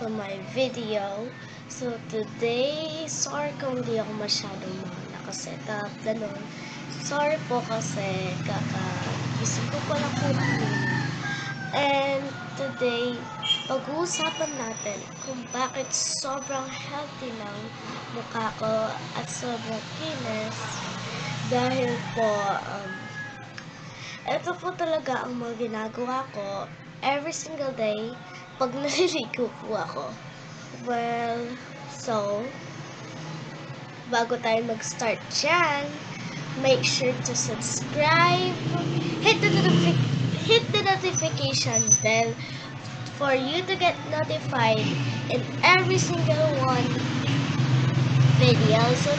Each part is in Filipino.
to my video. So today, sorry kung hindi ako masyadong nakaset up, ganun. Sorry po kasi kakagising ko pa lang po kanina. And today, pag-uusapan natin kung bakit sobrang healthy ng mukha ko at sobrang kinis dahil po, ito po talaga ang mga ginagawa ko every single day pag naliligo po ako. Well, so, bago tayo mag-start dyan, make sure to subscribe, hit the notification bell for you to get notified in every single one video. So,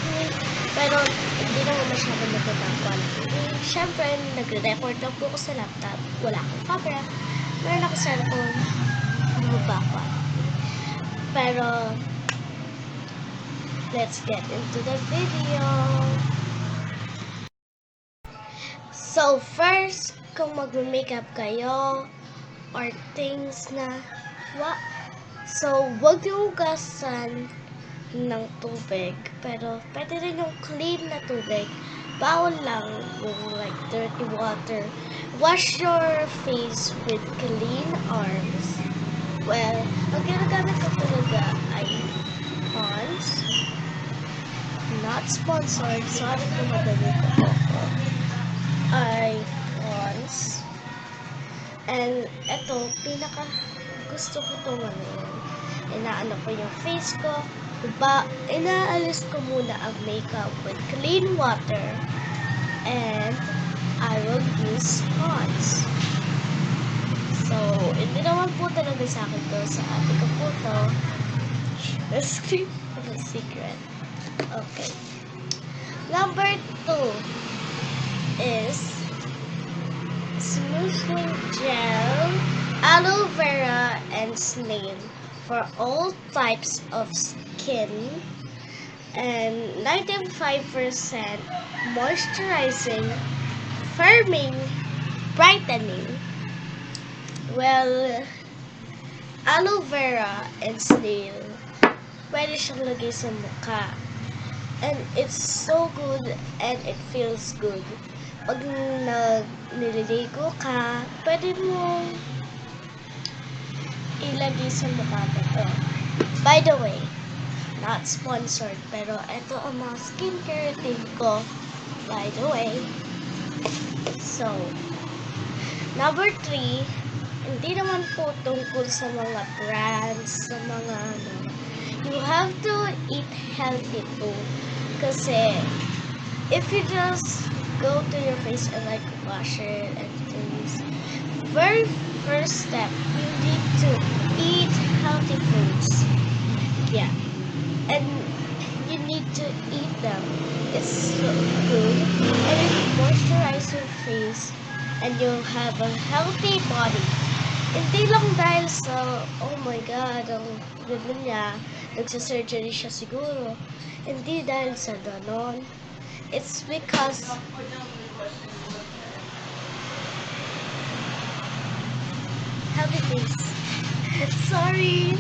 pero hindi naman masyadong magandang quality. Siyempre, nagre-record lang po ako sa laptop. Wala akong camera. Meron ako cellphone. Bumaba. Pero, let's get into the video. So, first, kung mag-makeup kayo or things na so, wag yung hugasan ng tubig. Pero, pwede rin yung clean na tubig. Bawal lang yung like dirty water. Wash your face with clean arms. Well, ang ginagamit ko talaga ay Pond's. Not sponsored. Sorry kung madali ko po. Ay Pond's. And eto, pinaka gusto ko itong inaano ko yung face ko. Inaalis ko muna ang makeup with clean water and I will use Pond's. So, hindi naman po talaga sa akin to. Sa ate ko po to. Secret. Okay. Number 2 is smoothing gel, aloe vera, and snail for all types of skin, and 95% moisturizing, firming, brightening. Well, aloe vera and snail, pwede siyang lagay sa mukha. And it's so good and it feels good. Pag nililigo ka, pwede mo ilagay sa mukha mo to. By the way, not sponsored, pero ito ang mga skincare routine ko. By the way. So, number 3, hindi naman po tungkol sa mga brands, sa mga you have to eat healthy too. Kasi, if you just go to your face and like wash it and things, very first step, you need to eat healthy foods. Yeah. And you need to eat them. It's so good. And it moisturize your face and you'll have a healthy body. Hindi lang dahil sa, oh my God, ang ganda niya, nagsa-surgery siya siguro. Hindi dahil sa ganon. It's because healthy face. Sorry.